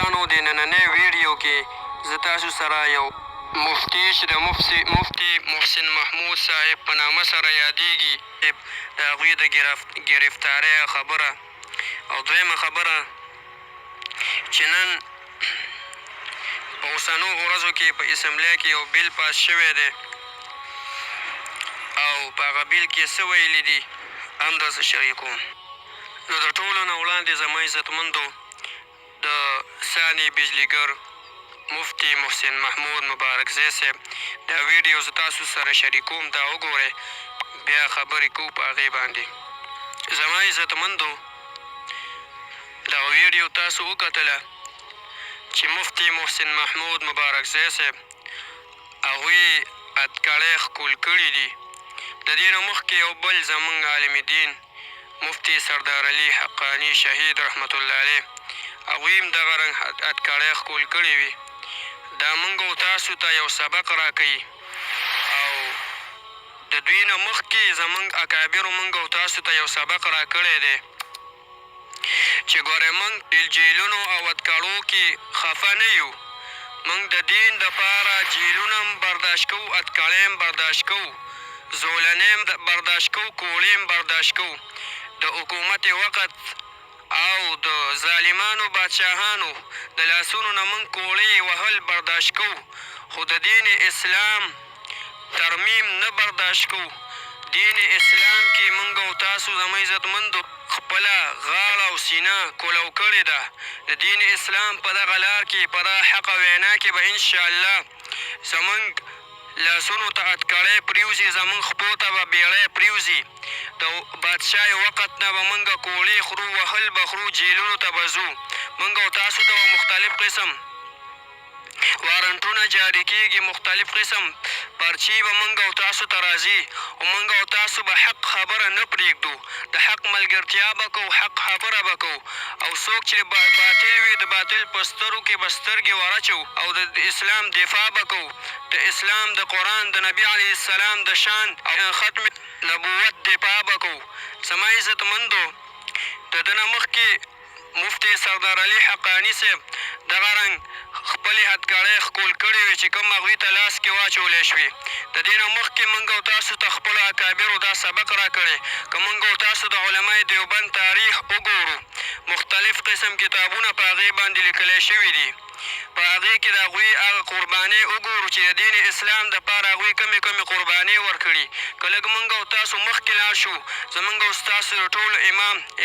دوستانو د نننۍ ویډیو کې زه تاسو سره یو مفتي چې د مفتي محسن محمود صاحب په نامه سره یادیږي د هغوی د ګرفتارۍ خبره او دویمه خبره چې نن په اوسنو ورځو کې په اسمبلۍ کې یو بیل پاس شوی دی او په هغه بیل کې څه ویلي دي همداسې شریکوم. نو د ټولو نه وړاندې زما عزتمندو د ثاني بجلیګر مفتي محسن محمود مبارکزی صاحب دا ویډیو زه تاسو سره شریکوم، دا وګورئ، بیا خبرې کوو په هغې باندې. زما عزتمندو دغه ویډیو تاسو وکتله چې مفتي محسن محمود مبارکزی صاحب هغوی اتکړۍ ښکول کړي دي. د دې نه مخکې یو بل زموږ عالم دین مفتي سردار علي حقاني شهید رحمت الله علیه هغوی هم دغه رنګ اتکړۍ ښکول کړې وي. دا موږ او تاسو ته یو سبق راکوي او د دوی نه مخکې زموږ اکابرو موږ او تاسو ته یو سبق راکړی دی چې ګورئ موږ جیلونو او اتکړو کې خفه نه یو. موږ د دین دپاره جیلونه هم برداشت کوو، اتکړۍ هم برداشت کوو، زولنې هم برداشت کوو، کوړې هم برداشت کوو. د حکومت وقت او د ظالمانو بادشاهانو د لاسونو نه موږ کوړې وهل برداشت کوو، خو د دین اسلام ترمیم نه برداشت کوو. دین اسلام کې موږ او تاسو زما عزتمندو خپله غاړه او سینه کولو کړې ده. د دین اسلام په دغه لار کې په دغه حقه وینا کې به انشاءالله زموږ لاسونو ته اتکړۍ پرېوځي، زموږ خپو ته به بیړۍ پرېوځي. د بادشاه وقت نه به موږ کوړې خورو، وهل به خورو، جیلونو ته به ځو. موږ او تاسو ته به مختلف قسم وارنټونه جاري کېږي، مختلف قسم پرچې به موږ او تاسو ته راځي او موږ او تاسو به حق خبره نه پرېږدو. د حق ملګرتیا به کوو، حق خبره به کوو او څوک چې باطل وي د باطل په سترګو کې به سترګې ورچو او د اسلام دفاع به کوو. د اسلام د قرآن د نبي علیه السلام د شان او ختم نبوت دفاع به کوو. زما عزتمندو د ده نه مخکې مفتي سردار علي حقاني صاحب دغه رنګ خپلې هتکړۍ ښکول کړې وې چې کوم هغوی ته لاس کې واچولی شوې. د دې نه مخکې موږ او تاسو ته خپلو اکابرو دا سبق راکړی. که موږ او تاسو د علمای دیوبند تاریخ وګورو، مختلف قسم کتابونه په هغې باندې لیکلی شوي دي. په هغې کې د هغوی هغه قربانۍ وګورو چې د دین اسلام دپاره هغوی کمې قربانۍ ورکړي. که لږ موږ او تاسو مخکې لاړ شو، زموږ او ستاسو د ټولو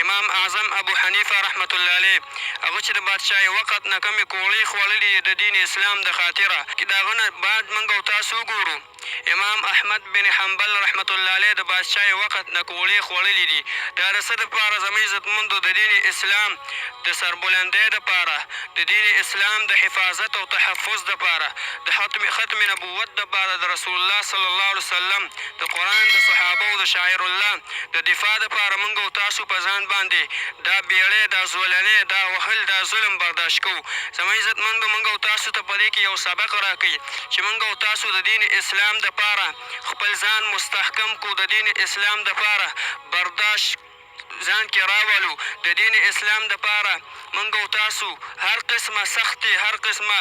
امام اعظم ابو حنیفه رحمت الله علیه هغه چې د بادشاه وقت نه کمې کوړې خوړلې د دین اسلام د خاطره، د هغه نه بعد موږ او تاسو وګورو امام احمد بن حنبل رحمت الله علیه د بادشاه وقت نه کوړې خوړلې دي. دا د څه دپاره زما عزتمندو؟ د دین اسلام د سربلندۍ دپاره، د دین اسلام د حفاظت او تحفظ دپاره، د ختم نبوت دپاره، د رسول الله صلی الله علیه وسلم د قرآن د صحابو د شاعر الله د دفاع دپاره موږ او تاسو په ځان باندې دا بیړۍ، دا زولنې، دا وهل، دا ظلم برداشت کوو. زما عزتمندو موږ او تاسو ته په دې کې یو سبق راکوي چې موږ او تاسو د دین اسلام دپاره خپل ځان مستحکم کو، د دین اسلام دپاره برداشت ځان کې راولو. د دین اسلام دپاره موږ او تاسو هر قسمه سختې، هر قسمه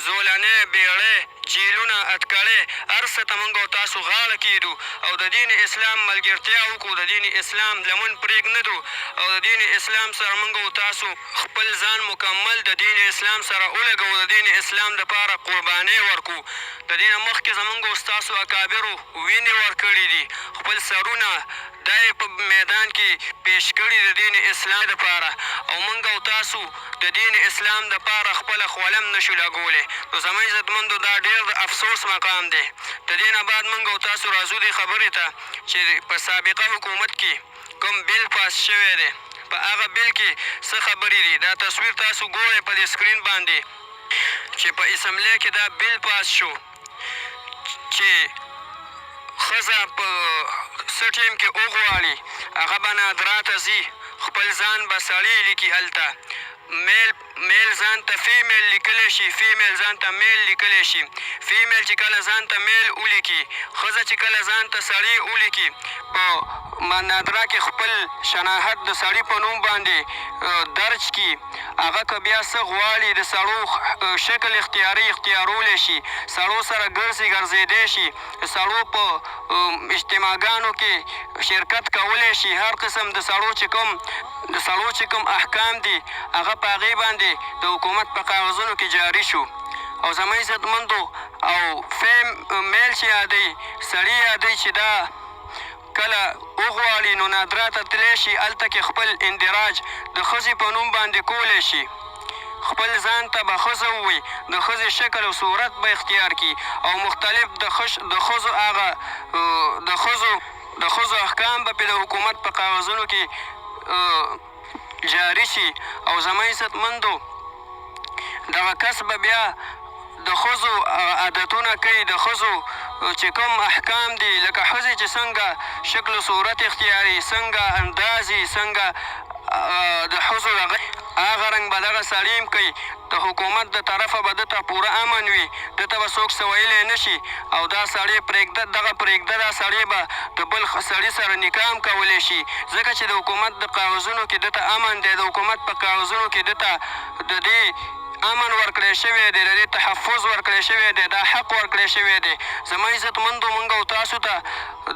زولنې، بیړۍ، جیلونه، اتکړۍ، هر څه ته موږ او تاسو غاړه کېږدو او د دین اسلام ملګرتیا وکړو، د دین اسلام لمن پرېږدو او د دین اسلام سره موږ او تاسو خپل ځان مکمل د دین اسلام سره ولګوو، د دین اسلام دپاره قربانۍ ورکړو. د دې نه مخکې زموږ او ستاسو اکابرو وینې ورکړي دي، خپل سرونه دا یې په میدان کې پیش کړي د دین اسلام دپاره او موږ او تاسو د دین اسلام دپاره خپله خوله هم نشو لګولی. نو زما عزتمندو دا ډېر د افسوس مقام دی. د دې نه بعد موږ او تاسو راځو دې خبرې ته چې په سابقه حکومت کې کوم بیل پاس شوی دی، په هغه بیل کې څه خبرې دي. دا تصویر تاسو ګورئ په دې سکرین باندې چې په اسمبلۍ کې دا بیل پاس شو چې ښځه په څه ټیم کې وغواړي هغه به نادرا ته ځي، خپل ځان به سړی لیکي هلته، میل میل ځان ته فیمیل لیکلی شي، فیمیل ځان ته میل لیکلی شي. فیمیل چې کله ځان ته میل ولیکي، ښځه چې کله ځان ته سړي ولیکي، په نادره کې خپل شناخت د سړي په نوم باندې درج کي، هغه که بیا څه غواړي د سړو شکل اختیارولی شي، سړو سره ګرځېدی شي، د سړو په اجتماعګانو کې شرکت کولی شي، هر قسم د سړو چې کوم احکام دي هغه په هغې باندې د حکومت په کاغذونو کې جاري شو. او زما عزتمندو او میل چې یادوي، سړي یادوي چې دا کله وغواړي نو نادرا ته تللی شي، هلته کې خپل اندراج د ښځې په نوم باندې کولی شي، خپل ځان ته به ښځه ووایي، د ښځې شکل او صورت به اختیار کړي او مختلف د ښځو احکام به پرې د حکومت په کاغذونو کې جاري شي. او زما عزتمندو دغه کس به بیا د ښځو عادتونه کوي، د ښځو چې کوم احکام دي، لکه ښځې چې څنګه شکل و صورت اختیاري، څنګه اندازي، څنګه د ښځو هغه رنګ به دغه سړي هم کوي. د حکومت د طرفه به ده ته پوره امن وي، ده ته به څوک څه ویلی نه شي. او دا سړی دا سړی به د بل سړي سره نکاح هم کولی شي، ځکه چې د حکومت د کاغذونو کې ده ته امن دی، د حکومت په کاغذونو کې ده ته د دې امن ورکړی شوی دی، د دې تحفظ ورکړی شوی دی، دا حق ورکړی شوی دی. زما عزتمندو موږ او تاسو ته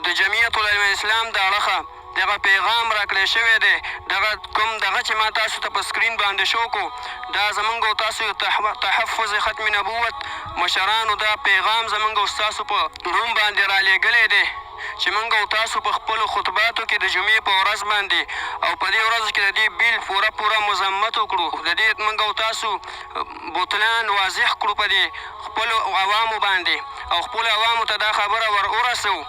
د جمعیت العلماء اسلام د اړخه دغه پیغام راکړی شوی دی. دغه چې ما تاسو ته په سکرین باندې شو کړو، دا زموږ او تاسو تحفظ ختم نبوت مشرانو دا پیغام زموږ او ستاسو په روم باندې رالیږلی دی چې موږ او تاسو په خپلو خطباتو کې د جمعې په ورځ باندې او په دې ورځو کې د دې بیل پوره مذمت وکړو، د دې موږ او تاسو بطلان واضح کړو په دې خپلو عوامو باندې، او خپلو عوامو ته دا خبره ور ورسوو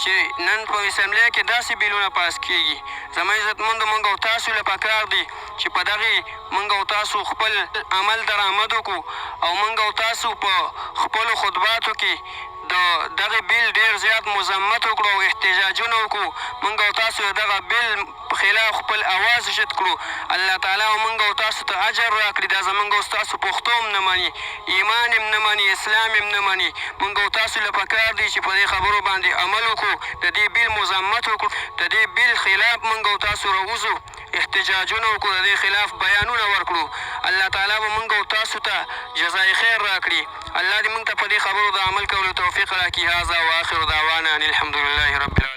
چې نن په اسمبلۍ کې داسې بیلونه پاس کېږي. زما عزتمندو موږ او تاسو له پکار دي چې په دغې موږ او تاسو خپل عمل درآمد وکړو، او موږ او تاسو په خپلو خطباتو کې د دغه بیل ډېر زیات مذمت وکړو او احتجاجونه وکړو. موږ او تاسو د دغه بیل په خلاف خپل اواز اوچت کړو. الله تعالی موږ او تاسو ته اجر راکړي. دا زموږ او ستاسو پښتو هم نه مني، ایمان هم نه مني، اسلام هم نه مني. موږ او تاسو له پکار دي چې په دې خبرو باندې عمل وکړو، د دې بیل مذمت وکړو، د دې بیل خلاف موږ او تاسو راوځو، احتجاجونه وکړو، د دې خلاف بیانونه ورکړو. الله تعالی به موږ او تاسو ته جزای خیر راکړي. الله دې موږ ته په دې خبرو د عمل کولو توفیق راکړي. هذا واخر دعوانا ان الحمد لله رب العالمین.